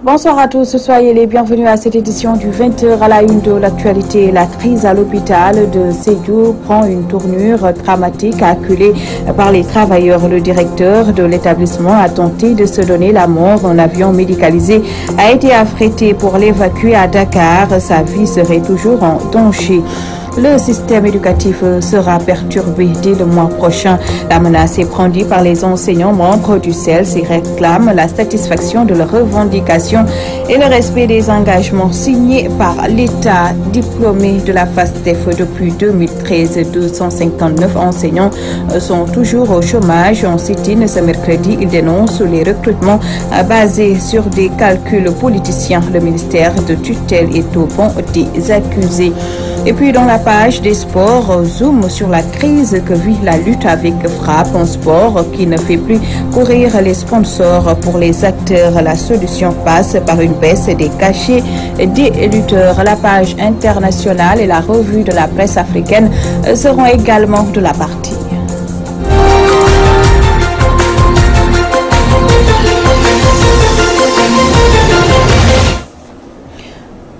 Bonsoir à tous, soyez les bienvenus à cette édition du 20h à la une de l'actualité. La crise à l'hôpital de Sédhiou prend une tournure dramatique acculée par les travailleurs. Le directeur de l'établissement a tenté de se donner la mort. Un avion médicalisé a été affrété pour l'évacuer à Dakar. Sa vie serait toujours en danger. Le système éducatif sera perturbé dès le mois prochain. La menace est brandie par les enseignants membres du CELS et réclament la satisfaction de leurs revendications et le respect des engagements signés par l'État. Diplômés de la FASTEF depuis 2013, 259 enseignants sont toujours au chômage. En sit-in ce mercredi, ils dénoncent les recrutements basés sur des calculs politiciens. Le ministère de tutelle est au banc des accusés. Et puis dans la page des sports, zoom sur la crise que vit la lutte avec Frappe, un sport qui ne fait plus courir les sponsors pour les acteurs. La solution passe par une baisse des cachets des lutteurs. La page internationale et la revue de la presse africaine seront également de la partie.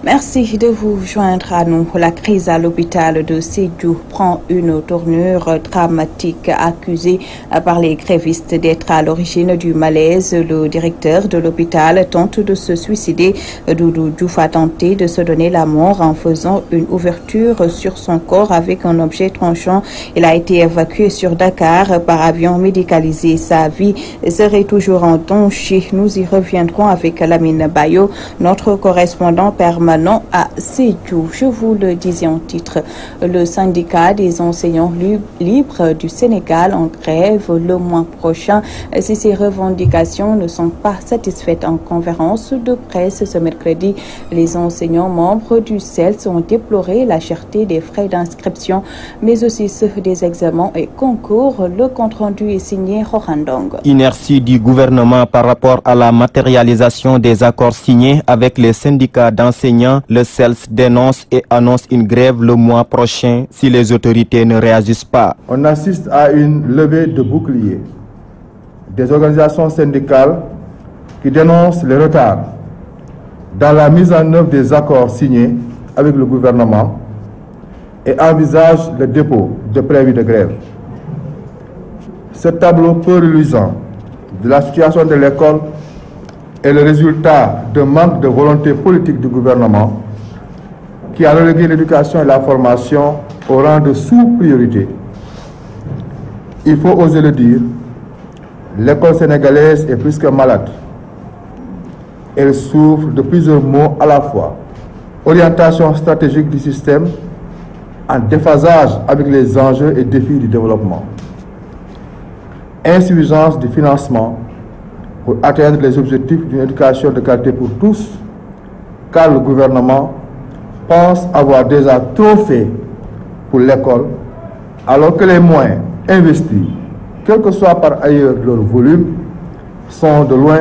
Merci de vous joindre à nous. La crise à l'hôpital de Sédhiou prend une tournure dramatique, accusée par les grévistes d'être à l'origine du malaise. Le directeur de l'hôpital tente de se suicider. Doudou Diouf a tenté de se donner la mort en faisant une ouverture sur son corps avec un objet tranchant. Il a été évacué sur Dakar par avion médicalisé. Sa vie serait toujours en danger. Nous y reviendrons avec Lamine Bayo, notre correspondant permanent à Sédhiou. Je vous le disais en titre, le syndicat des enseignants libres du Sénégal en grève le mois prochain si ces revendications ne sont pas satisfaites. En conférence de presse ce mercredi, les enseignants membres du CELS ont déploré la cherté des frais d'inscription, mais aussi ceux des examens et concours. Le compte-rendu est signé Rohandong. Inertie du gouvernement par rapport à la matérialisation des accords signés avec les syndicats d'enseignants. Le CELS dénonce et annonce une grève le mois prochain si les autorités ne réagissent pas. On assiste à une levée de boucliers des organisations syndicales qui dénoncent les retards dans la mise en œuvre des accords signés avec le gouvernement et envisagent le dépôt de préavis de grève. Ce tableau peu reluisant de la situation de l'école est le résultat d'un manque de volonté politique du gouvernement qui a relégué l'éducation et la formation au rang de sous-priorité. Il faut oser le dire, l'école sénégalaise est plus que malade. Elle souffre de plusieurs maux à la fois. Orientation stratégique du système en déphasage avec les enjeux et défis du développement. Insuffisance du financement pour atteindre les objectifs d'une éducation de qualité pour tous, car le gouvernement pense avoir déjà trop fait pour l'école, alors que les moyens investis, quel que soit par ailleurs leur volume, sont de loin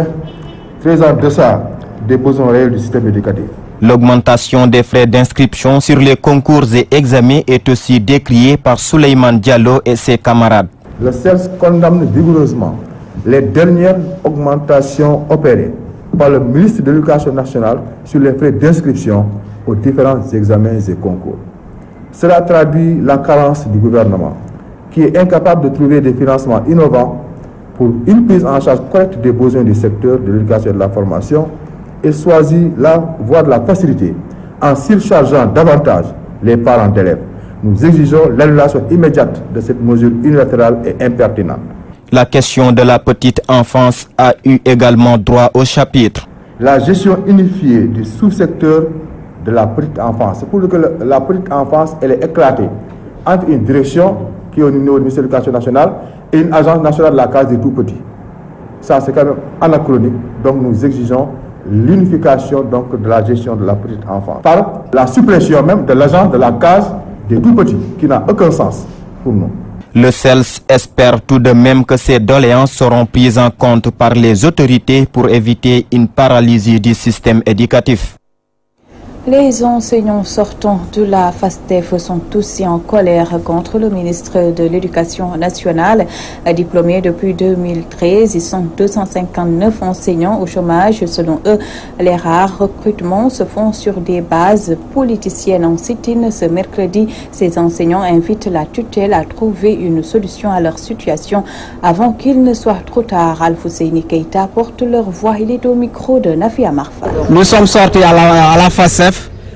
très en deçà des besoins réels du système éducatif. L'augmentation des frais d'inscription sur les concours et examens est aussi décriée par Souleymane Diallo et ses camarades. Le CELS condamne vigoureusement les dernières augmentations opérées par le ministre de l'Éducation nationale sur les frais d'inscription aux différents examens et concours. Cela traduit la carence du gouvernement, qui est incapable de trouver des financements innovants pour une prise en charge correcte des besoins du secteur de l'éducation et de la formation et choisit la voie de la facilité en surchargeant davantage les parents d'élèves. Nous exigeons l'annulation immédiate de cette mesure unilatérale et impertinente. La question de la petite enfance a eu également droit au chapitre. La gestion unifiée du sous-secteur de la petite enfance. C'est pour dire que la petite enfance, elle est éclatée entre une direction qui est au niveau du ministère de l'Éducation nationale et une agence nationale de la case des tout-petits. Ça, c'est quand même anachronique. Donc, nous exigeons l'unification de la gestion de la petite enfance par la suppression même de l'agence de la case des tout-petits, qui n'a aucun sens pour nous. Le CELS espère tout de même que ces doléances seront prises en compte par les autorités pour éviter une paralysie du système éducatif. Les enseignants sortant de la FASTEF sont aussi en colère contre le ministre de l'Éducation nationale. Diplômés depuis 2013, ils sont 259 enseignants au chômage. Selon eux, les rares recrutements se font sur des bases politiciennes. En sit-in ce mercredi, ces enseignants invitent la tutelle à trouver une solution à leur situation avant qu'il ne soit trop tard. Alfousseini Keïta porte leur voix. Il est au micro de Nafia Marfa. Nous sommes sortis à la FASTEF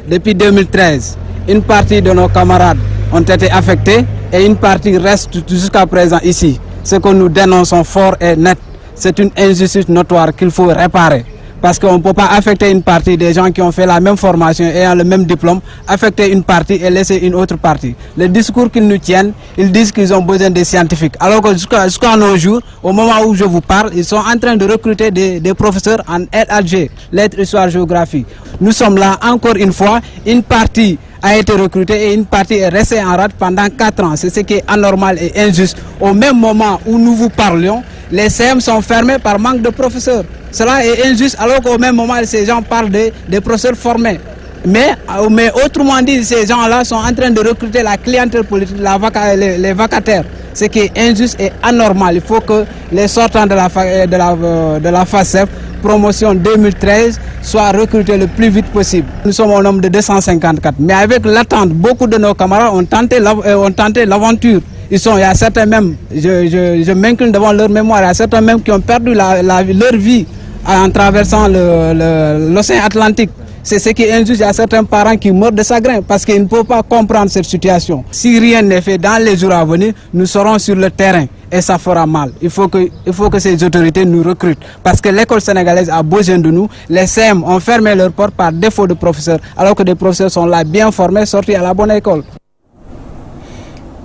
depuis 2013. Une partie de nos camarades ont été affectés et une partie reste jusqu'à présent ici. Ce que nous dénonçons fort et net, c'est une injustice notoire qu'il faut réparer. Parce qu'on ne peut pas affecter une partie des gens qui ont fait la même formation et ont le même diplôme, affecter une partie et laisser une autre partie. Le discours qu'ils nous tiennent, ils disent qu'ils ont besoin des scientifiques. Alors que jusqu'à nos jours, au moment où je vous parle, ils sont en train de recruter des professeurs en LHG, lettres, histoire, géographie. Nous sommes là encore une fois, une partie a été recrutée et une partie est restée en rade pendant 4 ans. C'est ce qui est anormal et injuste. Au même moment où nous vous parlions, les CM sont fermés par manque de professeurs. Cela est injuste alors qu'au même moment, ces gens parlent des professeurs formés. Mais autrement dit, ces gens-là sont en train de recruter la clientèle politique, les vacataires. Ce qui est injuste et anormal. Il faut que les sortants de la FASTEF, promotion 2013, soient recrutés le plus vite possible. Nous sommes au nombre de 254. Mais avec l'attente, beaucoup de nos camarades ont tenté l'aventure. Il y a certains même, je m'incline devant leur mémoire, il y a certains même qui ont perdu leur vie en traversant l'océan Atlantique. C'est ce qui est injuste. Il y a certains parents qui meurent de chagrin parce qu'ils ne peuvent pas comprendre cette situation. Si rien n'est fait dans les jours à venir, nous serons sur le terrain et ça fera mal. Il faut que ces autorités nous recrutent parce que l'école sénégalaise a besoin de nous. Les CM ont fermé leurs portes par défaut de professeurs alors que des professeurs sont là bien formés, sortis à la bonne école.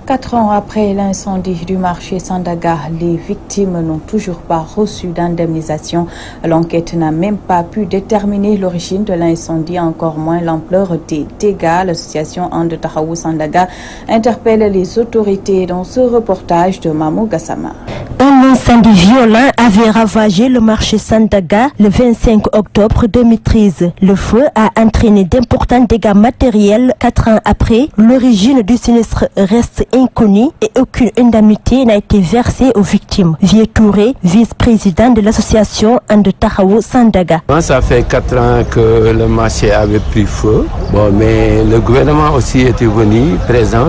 4 ans après l'incendie du marché Sandaga, les victimes n'ont toujours pas reçu d'indemnisation. L'enquête n'a même pas pu déterminer l'origine de l'incendie, encore moins l'ampleur des dégâts. L'association And Tahaou Sandaga interpelle les autorités dans ce reportage de Mamou Gassama. Un incendie violent avait ravagé le marché Sandaga le 25 octobre 2013. Le feu a entraîné d'importants dégâts matériels. 4 ans après, l'origine du sinistre reste inconnue et aucune indemnité n'a été versée aux victimes. Vieux Touré, vice-président de l'association And Tahaou Sandaga. Ça fait 4 ans que le marché avait pris feu. Mais le gouvernement aussi était venu présent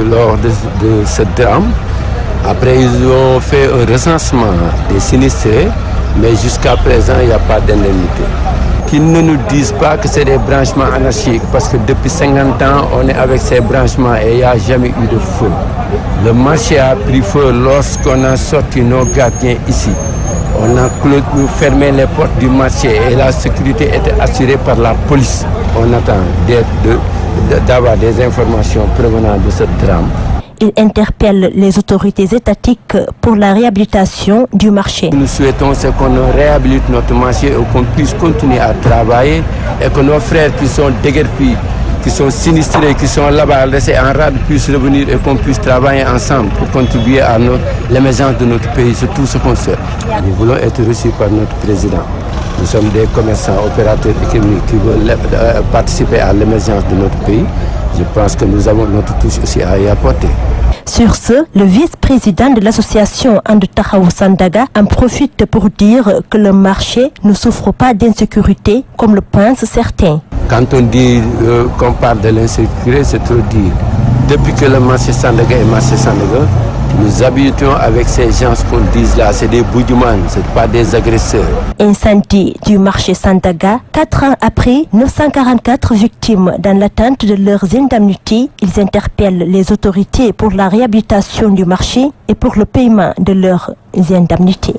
lors de ce drame. Après, ils ont fait un recensement des sinistrés, mais jusqu'à présent, il n'y a pas d'indemnité. Qu'ils ne nous disent pas que c'est des branchements anarchiques, parce que depuis 50 ans, on est avec ces branchements et il n'y a jamais eu de feu. Le marché a pris feu lorsqu'on a sorti nos gardiens ici. On a fermé les portes du marché et la sécurité était assurée par la police. On attend d'avoir des informations provenant de ce drame. Il interpelle les autorités étatiques pour la réhabilitation du marché. Nous souhaitons qu'on réhabilite notre marché et qu'on puisse continuer à travailler et que nos frères qui sont déguerpis, qui sont sinistrés, qui sont là-bas laissés en rade puissent revenir et qu'on puisse travailler ensemble pour contribuer à l'émergence de notre pays. C'est tout ce qu'on souhaite. Nous voulons être reçus par notre président. Nous sommes des commerçants, opérateurs économiques qui veulent participer à l'émergence de notre pays. Je pense que nous avons notre touche aussi à y apporter. Sur ce, le vice-président de l'association And Tahaou Sandaga en profite pour dire que le marché ne souffre pas d'insécurité comme le pensent certains. Quand on dit qu'on parle de l'insécurité, c'est trop dire. Depuis que le marché Sandaga est marché Sandaga, nous habitons avec ces gens qu'on dit là, c'est des boudjoumanes, ce n'est pas des agresseurs. Incendie du marché Sandaga, 4 ans après, 944 victimes dans l'attente de leurs indemnités. Ils interpellent les autorités pour la réhabilitation du marché et pour le paiement de leurs indemnités.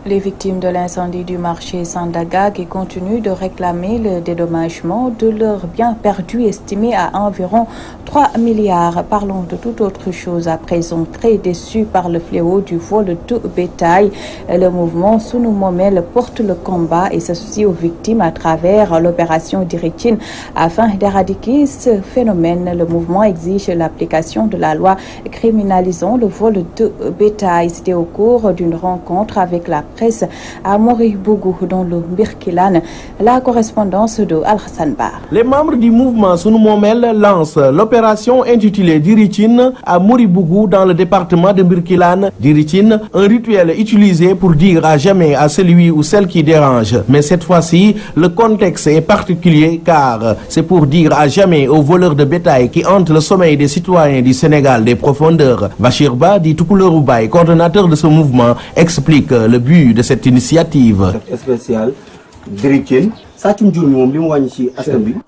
Les victimes de l'incendie du marché Sandaga qui continuent de réclamer le dédommagement de leurs biens perdus estimés à environ 3 milliards. Parlons de toute autre chose. À présent très déçus par le fléau du vol de bétail, le mouvement Sunu Momel porte le combat et s'associe aux victimes à travers l'opération Diritine afin d'éradiquer ce phénomène. Le mouvement exige l'application de la loi criminalisant le vol de bétail. C'était au cours d'une rencontre avec la presse à Moribougou dans le Birkelane. La correspondance de Al-Hassan Bar. Les membres du mouvement Sunu Momel lancent l'opération intitulée Diritine à Moribougou dans le département de Birkelane. Diritine, un rituel utilisé pour dire à jamais à celui ou celle qui dérange. Mais cette fois-ci, le contexte est particulier car c'est pour dire à jamais aux voleurs de bétail qui hantent le sommeil des citoyens du Sénégal des profondeurs. Bachir Ba, dit Tukuleroubaï, coordonnateur de ce mouvement, explique le but de cette initiative.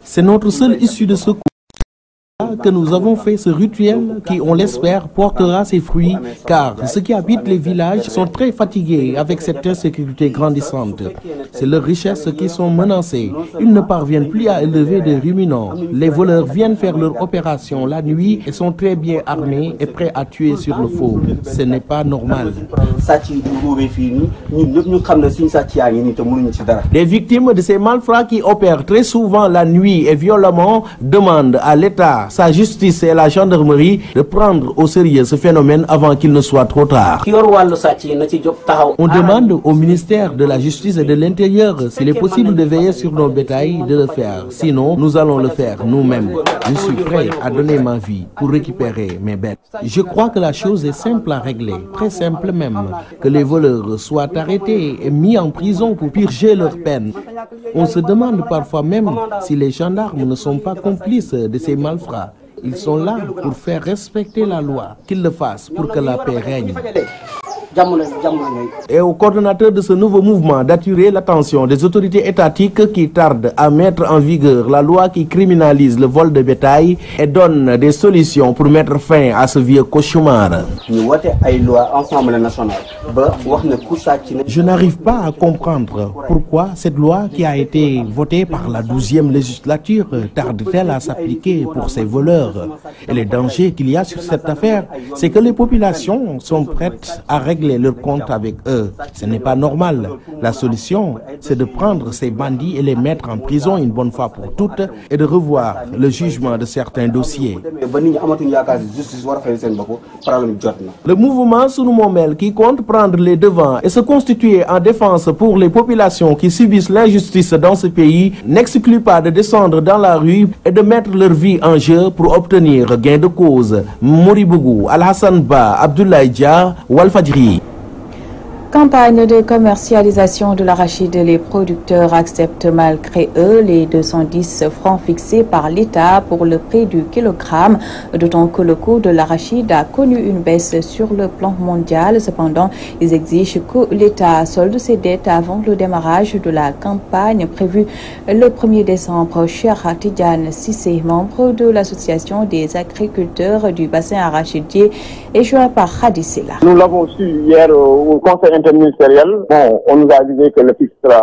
C'est notre seule issue de secours que nous avons fait ce rituel qui, on l'espère, portera ses fruits car ceux qui habitent les villages sont très fatigués avec cette insécurité grandissante. C'est leurs richesses qui sont menacées. Ils ne parviennent plus à élever des ruminants. Les voleurs viennent faire leur opération la nuit et sont très bien armés et prêts à tuer sur le faux. Ce n'est pas normal. Les victimes de ces malfrats qui opèrent très souvent la nuit et violemment demandent à l'État, sa justice et la gendarmerie de prendre au sérieux ce phénomène avant qu'il ne soit trop tard. On demande au ministère de la Justice et de l'Intérieur s'il est possible de veiller sur nos bétails, de le faire. Sinon, nous allons le faire nous-mêmes. Je suis prêt à donner ma vie pour récupérer mes bêtes. Je crois que la chose est simple à régler, très simple même. Que les voleurs soient arrêtés et mis en prison pour purger leur peine. On se demande parfois même si les gendarmes ne sont pas complices de ces malfrats. Ils sont là pour faire respecter la loi, qu'ils le fassent pour que la paix règne. Et au coordonnateur de ce nouveau mouvement d'attirer l'attention des autorités étatiques qui tardent à mettre en vigueur la loi qui criminalise le vol de bétail et donne des solutions pour mettre fin à ce vieux cauchemar. Je n'arrive pas à comprendre pourquoi cette loi qui a été votée par la 12e législature tarde-t-elle à s'appliquer pour ces voleurs. Et les dangers qu'il y a sur cette affaire, c'est que les populations sont prêtes à régler leur compte avec eux. Ce n'est pas normal. La solution, c'est de prendre ces bandits et les mettre en prison une bonne fois pour toutes et de revoir le jugement de certains dossiers. Le mouvement Sunu Momel, qui compte prendre les devants et se constituer en défense pour les populations qui subissent l'injustice dans ce pays, n'exclut pas de descendre dans la rue et de mettre leur vie en jeu pour obtenir gain de cause. Moribougou, Al-Hassan Ba, Abdoulaye Dia, Walfadjri. Campagne de commercialisation de l'arachide. Les producteurs acceptent malgré eux les 210 francs fixés par l'État pour le prix du kilogramme, d'autant que le coût de l'arachide a connu une baisse sur le plan mondial. Cependant, ils exigent que l'État solde ses dettes avant le démarrage de la campagne prévue le 1er décembre. Cheikh Tidiane Sissé, membre de l'association des agriculteurs du bassin arachidier, est joint par Khadisela. Nous l'avons su hier au Conseil interministériel. Bon, on nous a dit que le prix sera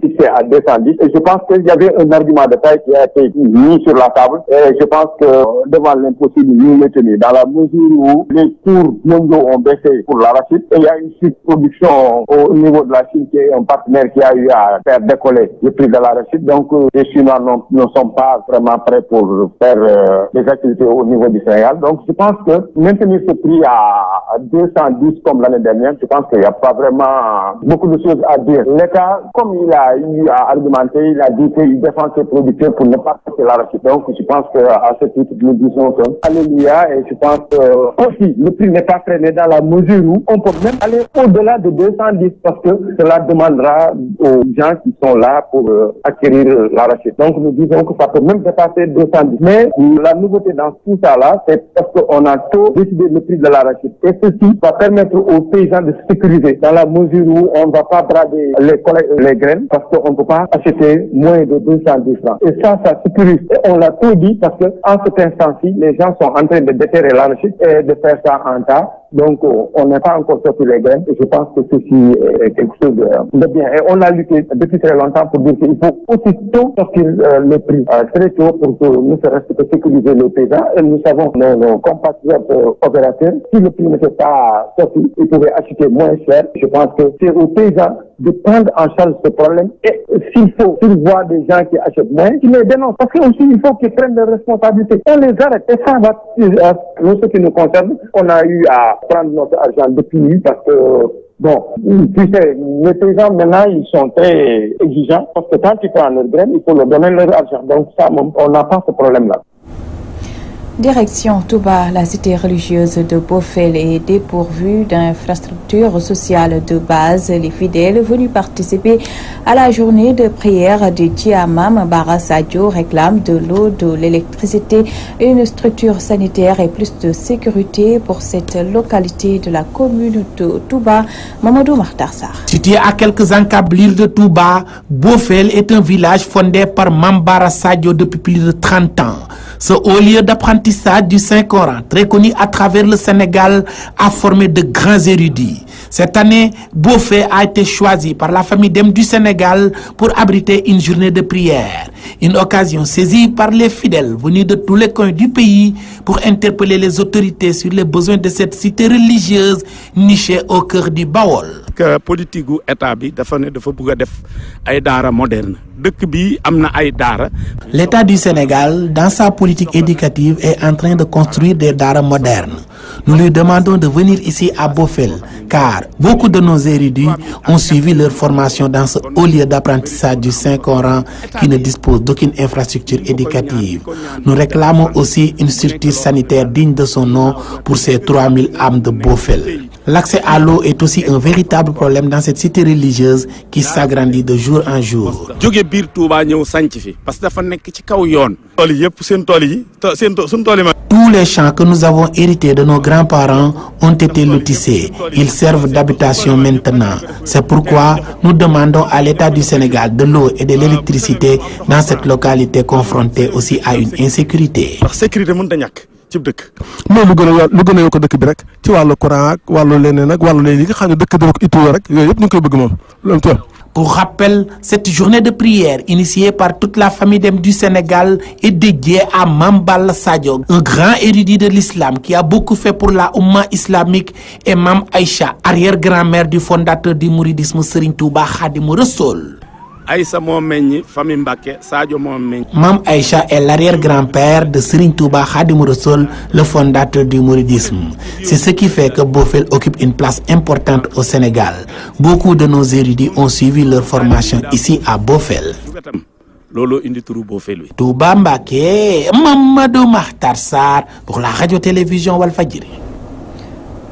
fixé à 210. Et je pense qu'il y avait un argument de taille qui a été mis sur la table. Et je pense que devant l'impossible, nous le tenons. Dans la mesure où les cours mondiaux ont baissé pour l'arachide, et il y a une surproduction au niveau de la Chine qui est un partenaire qui a eu à faire décoller le prix de l'arachide. Donc, les Chinois ne sont pas vraiment prêts pour faire des activités au niveau du Sénégal. Donc, je pense que maintenir ce prix à 210 comme l'année dernière, je pense qu'il n'y a pas vraiment beaucoup de choses à dire. L'État, comme il a eu à argumenter, il a dit qu'il défend ses producteurs pour ne pas passer l'arachide. Donc, je pense qu'à ce titre, nous disons que alléluia, et je pense que aussi, le prix n'est pas freiné dans la mesure où on peut même aller au-delà de 210 parce que cela demandera aux gens qui sont là pour acquérir l'arachide. Donc, nous disons que ça peut même dépasser 210. Mais la nouveauté dans tout ça là, c'est parce qu'on a tôt décidé le prix de l'arachide. Et ceci va permettre aux paysans de sécuriser dans la mesure où on ne va pas brader les graines parce qu'on ne peut pas acheter moins de 210 francs. Et ça sécurise. Et on l'a tout dit parce que en cet instant-ci, les gens sont en train de déterrer l'arachide et de faire ça en tas. Donc, on n'a pas encore sorti les graines et je pense que ceci est quelque chose de bien. Et on a lutté depuis très longtemps pour dire qu'il faut aussitôt sortir le prix très tôt pour que nous reste que sécuriser les paysans. Et nous savons nos compatriotes opérateurs, si le prix n'était pas sorti, ils pouvaient acheter moins cher. Je pense que c'est aux paysans de prendre en charge ce problème et s'il voient des gens qui achètent moins, qu'ils les dénoncent. Parce que aussi, il faut qu'ils prennent des responsabilités. On les arrête. Et ça va, pour ce qui nous concerne, on a eu à prendre notre argent depuis lui parce que Bon, tu sais, les paysans maintenant, ils sont très exigeants parce que quand tu prends leur graine, il faut leur donner leur argent. Donc ça, on n'a pas ce problème-là. Direction Touba, la cité religieuse de Bofel est dépourvue d'infrastructures sociales de base. Les fidèles venus participer à la journée de prière de Tiamam Bara Sadio réclament de l'eau, de l'électricité, une structure sanitaire et plus de sécurité pour cette localité de la commune de Touba. Mamadou Martarsar. Situé à quelques encablures de Touba, Bofel est un village fondé par Mambara Sadio depuis plus de 30 ans. Ce haut lieu d'apprentissage du Saint-Coran, très connu à travers le Sénégal, a formé de grands érudits. Cette année, Bofel a été choisi par la famille d'Em du Sénégal pour abriter une journée de prière. Une occasion saisie par les fidèles venus de tous les coins du pays pour interpeller les autorités sur les besoins de cette cité religieuse nichée au cœur du Bawol. Que politique gu état bi dafa bëgg a def ay daara moderne dëkk bi amna ay daara. L'État du Sénégal, dans sa politique éducative, est en train de construire des daara modernes. Nous lui demandons de venir ici à Bofel, car beaucoup de nos érudits ont suivi leur formation dans ce haut lieu d'apprentissage du Saint-Coran qui ne dispose d'aucune infrastructure éducative. Nous réclamons aussi une structure sanitaire digne de son nom pour ces 3000 âmes de Bofel. L'accès à l'eau est aussi un véritable problème dans cette cité religieuse qui s'agrandit de jour en jour. Tous les champs que nous avons hérités de nos grands-parents ont été lotissés. Ils servent d'habitation maintenant. C'est pourquoi nous demandons à l'État du Sénégal de l'eau et de l'électricité dans cette localité confrontée aussi à une insécurité. mais lu gën a yokk dëkk bi rek ci wàllu courant ak wàllu leneen ak wàllu léegi nga xam ne dëkk dina ko itoo rek yooyu yëpp ñu ngi koy bëgg moom loolu tam. Pour rappel, cette journée de prière initiée par toute la famille d'Em du Sénégal est dédiée à Mambal Sadio, un grand érudit de l'islam qui a beaucoup fait pour la Oumma islamique, et Mam Aïcha, arrière-grand-mère du fondateur du mouridisme Serigne Touba Khadimou Rassoul. Mam Aïcha est l'arrière-grand-père de Serigne Touba Khadimou Rassoul, le fondateur du mouridisme. C'est ce qui fait que Bofel occupe une place importante au Sénégal. Beaucoup de nos érudits ont suivi leur formation ici à Bofel. Touba Mbaké, Mamadou Mahtarsar pour la radio-télévision Walfadjri.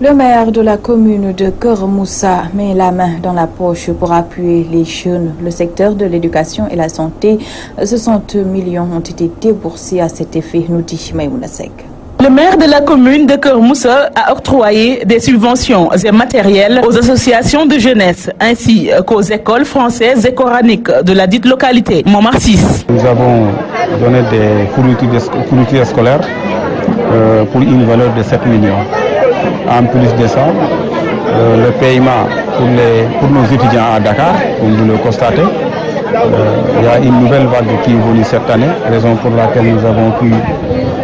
Le maire de la commune de Keur Moussa met la main dans la poche pour appuyer les jeunes. Le secteur de l'éducation et la santé, 60 millions ont été déboursés à cet effet, nous dit Maïmouna Sek. Le maire de la commune de Keur Moussa a octroyé des subventions et matériels aux associations de jeunesse ainsi qu'aux écoles françaises et coraniques de la dite localité. Montmarsis. Nous avons donné des fournitures scolaires pour une valeur de 7 millions. En plus de ça, le paiement pour nos étudiants à Dakar, comme vous le constatez, il y a une nouvelle vague qui est venue cette année, raison pour laquelle nous avons pu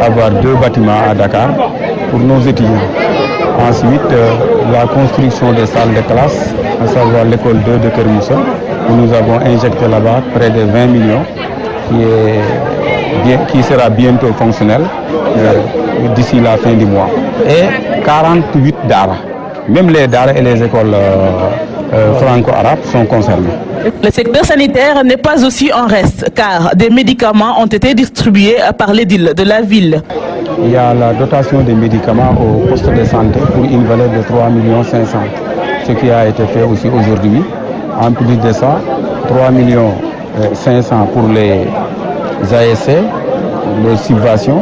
avoir 2 bâtiments à Dakar pour nos étudiants. Ensuite, la construction des salles de classe, à savoir l'école 2 de Keur Moussa, où nous avons injecté là-bas près de 20 millions, qui sera bientôt fonctionnel d'ici la fin du mois. Et 48 daara. Même les daara et les écoles franco-arabes sont concernés. Le secteur sanitaire n'est pas aussi en reste car des médicaments ont été distribués par l'édile de la ville. Il y a la dotation des médicaments au poste de santé pour une valeur de 3 500 000, ce qui a été fait aussi aujourd'hui. En plus de ça, 3 500 000 pour les ASC, les subventions.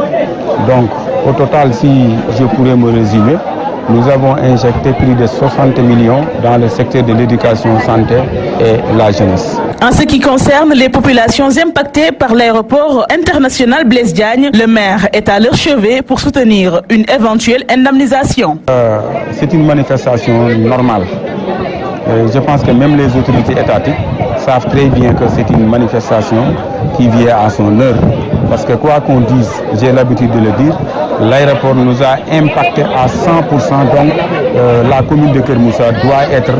Donc au total, si je pourrais me résumer, nous avons injecté plus de 60 millions dans le secteur de l'éducation, santé et la jeunesse. En ce qui concerne les populations impactées par l'aéroport international Blaise Diagne, le maire est à leur chevet pour soutenir une éventuelle indemnisation. C'est une manifestation normale. Je pense que même les autorités étatiques savent très bien que c'est une manifestation qui vient à son heure. Parce que quoi qu'on dise, j'ai l'habitude de le dire, l'aéroport nous a impacté à 100%, donc la commune de Keur Moussa doit être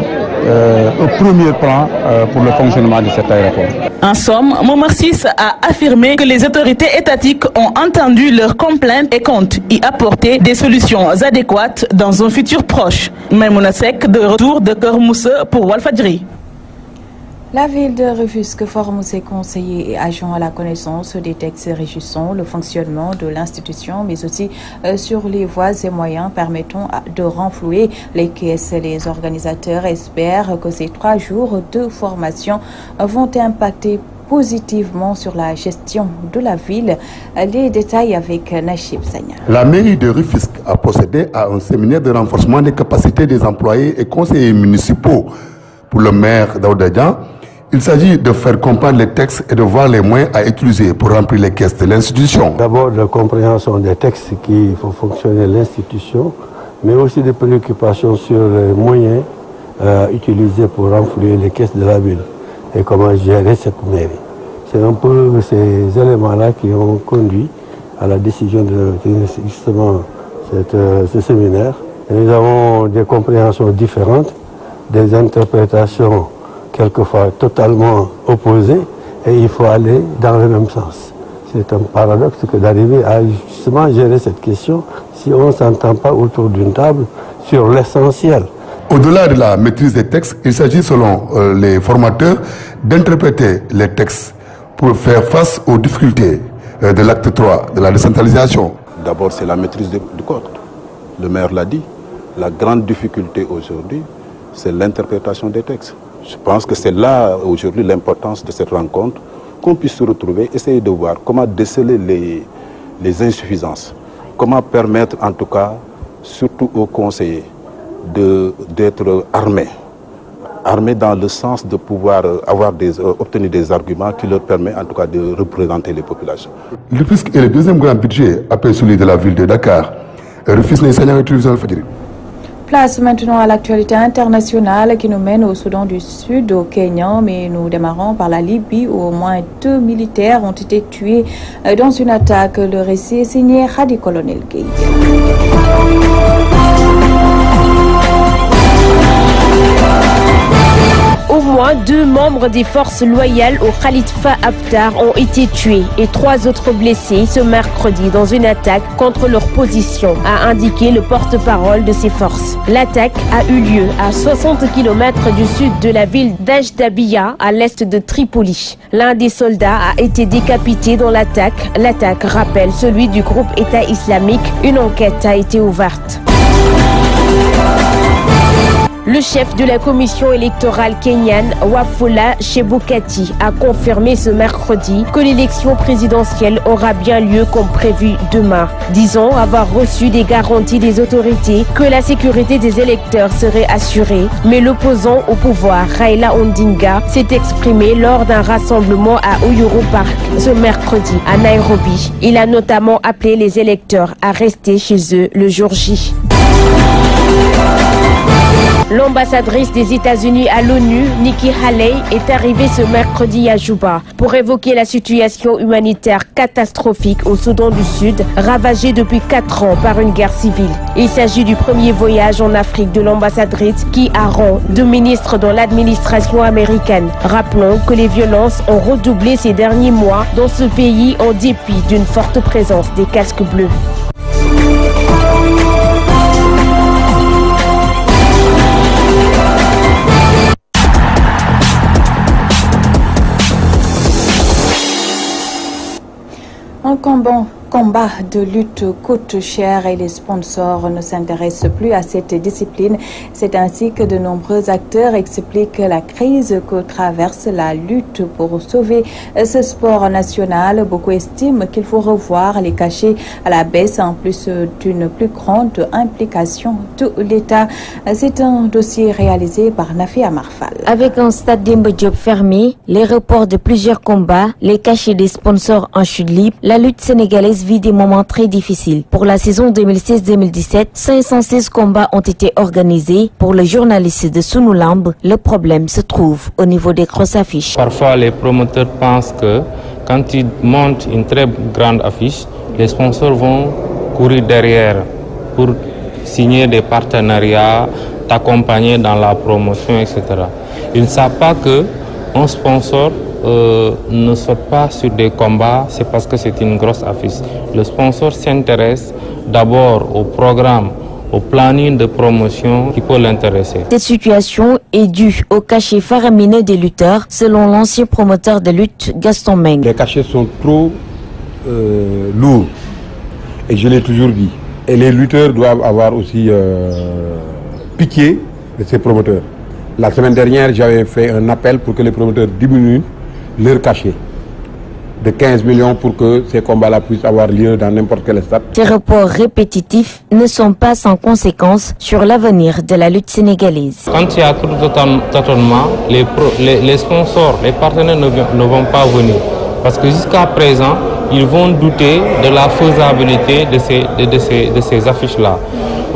au premier plan pour le fonctionnement de cet aéroport. En somme, Momar Ciss a affirmé que les autorités étatiques ont entendu leurs complaintes et comptent y apporter des solutions adéquates dans un futur proche. Maïmouna Seck, de retour de Keur Moussa pour Walfadjri. La ville de Rufisque forme ses conseillers et agents à la connaissance des textes régissant le fonctionnement de l'institution, mais aussi sur les voies et moyens permettant de renflouer les caisses. Les organisateurs espèrent que ces 3 jours de formation vont impacter positivement sur la gestion de la ville. Les détails avec Nachib Sanya. La mairie de Rufisque a procédé à un séminaire de renforcement des capacités des employés et conseillers municipaux. Pour le maire Daouda Dian, il s'agit de faire comprendre les textes et de voir les moyens à utiliser pour remplir les caisses de l'institution. D'abord, la compréhension des textes qui font fonctionner l'institution, mais aussi des préoccupations sur les moyens utilisés pour remplir les caisses de la ville et comment gérer cette mairie. C'est un peu ces éléments-là qui ont conduit à la décision de justement ce séminaire. Et nous avons des compréhensions différentes, des interprétations quelquefois totalement opposés, et il faut aller dans le même sens. C'est un paradoxe que d'arriver à justement gérer cette question si on ne s'entend pas autour d'une table sur l'essentiel. Au-delà de la maîtrise des textes, il s'agit selon les formateurs d'interpréter les textes pour faire face aux difficultés de l'acte 3 de la décentralisation. D'abord, c'est la maîtrise du code. Le maire l'a dit. La grande difficulté aujourd'hui, c'est l'interprétation des textes. Je pense que c'est là aujourd'hui l'importance de cette rencontre, qu'on puisse se retrouver, essayer de voir comment déceler les insuffisances, comment permettre en tout cas, surtout aux conseillers, d'être armés dans le sens de pouvoir obtenir des arguments qui leur permettent en tout cas de représenter les populations. Rufisque est le deuxième grand budget après celui de la ville de Dakar. Rufisque n'est pas télévision Walfadjri. Place maintenant à l'actualité internationale qui nous mène au Soudan du Sud, au Kenya, mais nous démarrons par la Libye où au moins 2 militaires ont été tués dans une attaque. Le récit est signé Khadi Colonel Gueye. Au moins 2 membres des forces loyales au Khalifa Haftar ont été tués et 3 autres blessés ce mercredi dans une attaque contre leur position, a indiqué le porte-parole de ces forces. L'attaque a eu lieu à 60 km du sud de la ville d'Ajdabiya, à l'est de Tripoli. L'un des soldats a été décapité dans l'attaque. L'attaque rappelle celui du groupe État islamique. Une enquête a été ouverte. Le chef de la commission électorale kenyane, Wafula Chebukati, a confirmé ce mercredi que l'élection présidentielle aura bien lieu comme prévu demain, disant avoir reçu des garanties des autorités que la sécurité des électeurs serait assurée. Mais l'opposant au pouvoir, Raila Odinga, s'est exprimé lors d'un rassemblement à Uhuru Park ce mercredi à Nairobi. Il a notamment appelé les électeurs à rester chez eux le jour J. L'ambassadrice des États-Unis à l'ONU, Nikki Haley, est arrivée ce mercredi à Juba pour évoquer la situation humanitaire catastrophique au Soudan du Sud, ravagée depuis 4 ans par une guerre civile. Il s'agit du premier voyage en Afrique de l'ambassadrice qui a rang de ministre dans l'administration américaine. Rappelons que les violences ont redoublé ces derniers mois dans ce pays en dépit d'une forte présence des casques bleus. Un combat de lutte coûte cher et les sponsors ne s'intéressent plus à cette discipline. C'est ainsi que de nombreux acteurs expliquent la crise que traverse la lutte pour sauver ce sport national. Beaucoup estiment qu'il faut revoir les cachets à la baisse en plus d'une plus grande implication de l'État. C'est un dossier réalisé par Nafi Amarfal. Avec un stade Demba Diop fermé, les reports de plusieurs combats, les cachets des sponsors en chute libre, la lutte sénégalaise vit des moments très difficiles. Pour la saison 2016-2017, 516 combats ont été organisés. Pour le journaliste de Sunulamb, le problème se trouve au niveau des grosses affiches. Parfois, les promoteurs pensent que quand ils montent une très grande affiche, les sponsors vont courir derrière pour signer des partenariats t'accompagner dans la promotion, etc. Ils ne savent pas qu'un sponsor ne saute pas sur des combats, c'est parce que c'est une grosse affiche. Le sponsor s'intéresse d'abord au programme, au planning de promotion qui peut l'intéresser. Cette situation est due au cachet faramineux des lutteurs, selon l'ancien promoteur de lutte Gaston Meng. Les cachets sont trop lourds, et je l'ai toujours dit. Et les lutteurs doivent avoir aussi pitié de ces promoteurs. La semaine dernière, j'avais fait un appel pour que les promoteurs diminuent leur cachet de 15 millions pour que ces combats-là puissent avoir lieu dans n'importe quel stade. Ces reports répétitifs ne sont pas sans conséquences sur l'avenir de la lutte sénégalaise. Quand il y a trop de tâtonnements, les sponsors, les partenaires ne vont pas venir. Parce que jusqu'à présent, ils vont douter de la faisabilité de ces affiches-là.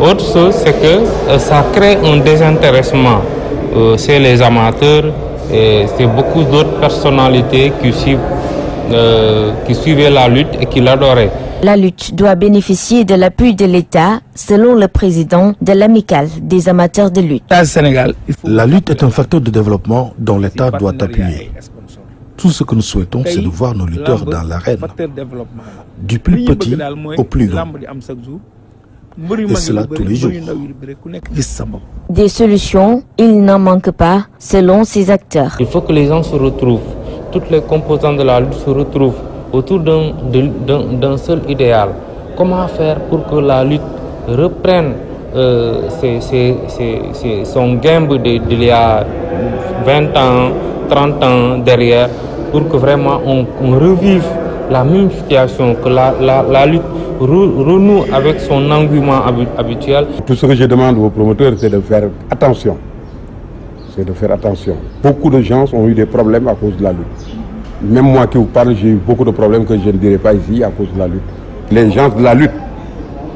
Autre chose, c'est que ça crée un désintéressement chez les amateurs et c'est beaucoup d'autres personnalités qui suivaient la lutte et qui l'adoraient. La lutte doit bénéficier de l'appui de l'État, selon le président de l'amicale des amateurs de lutte. La lutte est un facteur de développement dont l'État doit appuyer. Tout ce que nous souhaitons, c'est de voir nos lutteurs dans l'arène, du plus petit au plus grand. Et cela tous les jours. Des solutions, il n'en manque pas, selon ces acteurs. Il faut que les gens se retrouvent, toutes les composantes de la lutte se retrouvent autour d'un seul idéal. Comment faire pour que la lutte reprenne son gambe d'il y a 20 ans, 30 ans derrière, pour que vraiment on revive la même situation, que la lutte renoue avec son engouement habituel. Tout ce que je demande aux promoteurs, c'est de faire attention. C'est de faire attention. Beaucoup de gens ont eu des problèmes à cause de la lutte. Même moi qui vous parle, j'ai eu beaucoup de problèmes que je ne dirai pas ici à cause de la lutte. Les gens de la lutte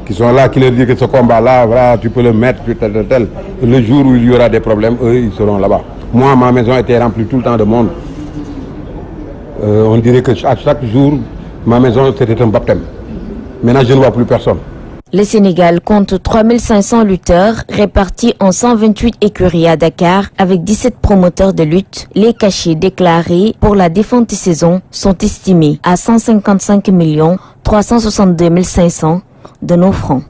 qui sont là, qui leur disent que ce combat-là, voilà, tu peux le mettre, tel. Le jour où il y aura des problèmes, eux, ils seront là-bas. Moi, ma maison était remplie tout le temps de monde. On dirait que à chaque jour, ma maison, c'était un baptême. Maintenant, je ne vois plus personne. Le Sénégal compte 3500 lutteurs répartis en 128 écuries à Dakar avec 17 promoteurs de lutte. Les cachets déclarés pour la défunte saison sont estimés à 155 362 500 de nos francs.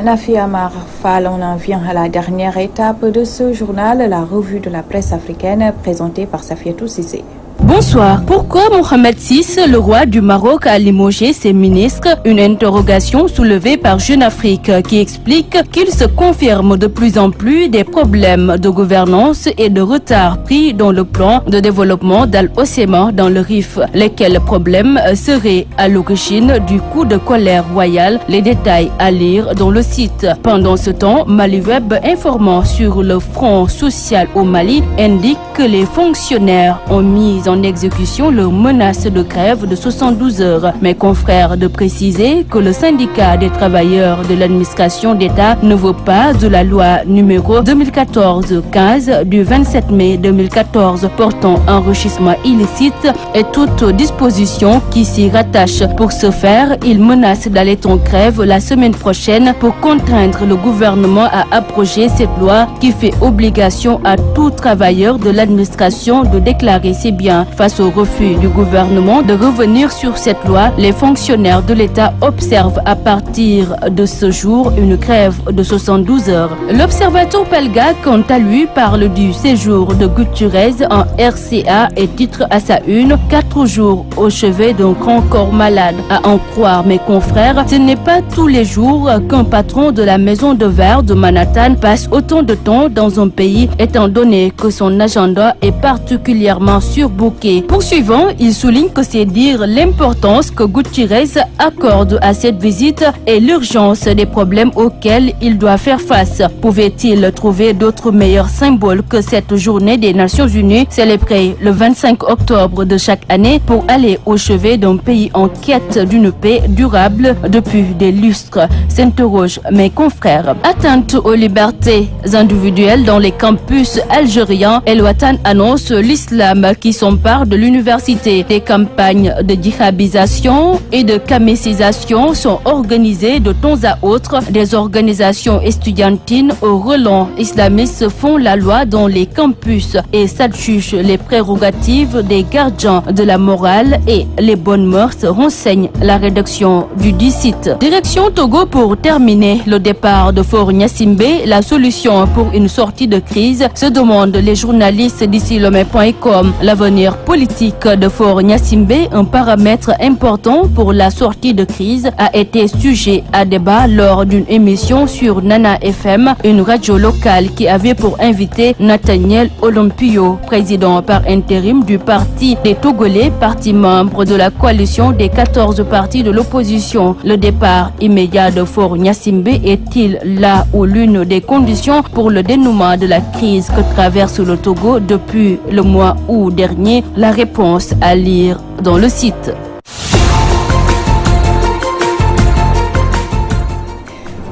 Nafi Amar Fall, on en vient à la dernière étape de ce journal, la revue de la presse africaine présentée par Safiatou Cissé. Bonsoir. Pourquoi Mohamed VI, le roi du Maroc, a limogé ses ministres? Une interrogation soulevée par Jeune Afrique qui explique qu'il se confirme de plus en plus des problèmes de gouvernance et de retard pris dans le plan de développement d'Al-Hoceima dans le Rif. Lesquels problèmes seraient à l'origine du coup de colère royale? Les détails à lire dans le site. Pendant ce temps, Maliweb, informant sur le front social au Mali, indique que les fonctionnaires ont mis en exécution leur menace de grève de 72 heures. Mes confrères de préciser que le syndicat des travailleurs de l'administration d'État ne veut pas de la loi numéro 2014-15 du 27 mai 2014 portant enrichissement illicite et toute disposition qui s'y rattache. Pour ce faire, il menace d'aller en grève la semaine prochaine pour contraindre le gouvernement à abroger cette loi qui fait obligation à tout travailleur de l'administration de déclarer ses biens. Face au refus du gouvernement de revenir sur cette loi, les fonctionnaires de l'État observent à partir de ce jour une grève de 72 heures. L'Observateur belga, quant à lui, parle du séjour de Gutierrez en RCA et titre à sa une 4 jours au chevet d'un grand corps malade. À en croire mes confrères, ce n'est pas tous les jours qu'un patron de la maison de verre de Manhattan passe autant de temps dans un pays, étant donné que son agenda est particulièrement surbooké. Poursuivant, il souligne que c'est dire l'importance que Gutierrez accorde à cette visite et l'urgence des problèmes auxquels il doit faire face. Pouvait-il trouver d'autres meilleurs symboles que cette journée des Nations Unies célébrée le 25 octobre de chaque année pour aller au chevet d'un pays en quête d'une paix durable depuis des lustres? S'interrogent mes confrères. Atteinte aux libertés individuelles dans les campus algériens, El Watan annonce l'islam qui sont rempart de l'université. Des campagnes de djihadisation et de kamisisation sont organisées de temps à autre. Des organisations estudiantines au relent islamistes font la loi dans les campus et s'adjugent les prérogatives des gardiens de la morale et les bonnes mœurs, renseigne la rédaction du dit site. Direction Togo pour terminer le départ de Faure Gnassingbé. La solution pour une sortie de crise, se demandent les journalistes d'ici lomé.com. L'avenir politique de Faure Gnassingbé, un paramètre important pour la sortie de crise, a été sujet à débat lors d'une émission sur Nana FM, une radio locale qui avait pour invité Nathaniel Olympio, président par intérim du Parti des Togolais, parti membre de la coalition des 14 partis de l'opposition. Le départ immédiat de Faure Gnassingbé est-il là où l'une des conditions pour le dénouement de la crise que traverse le Togo depuis le mois août dernier? La réponse à lire dans le site.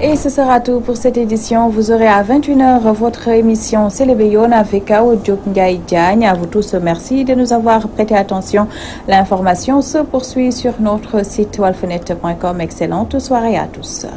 Et ce sera tout pour cette édition. Vous aurez à 21h votre émission Célébéyon avec Ao Diop Ndiaye Diagne. À vous tous, merci de nous avoir prêté attention. L'information se poursuit sur notre site walfenet.com. Excellente soirée à tous.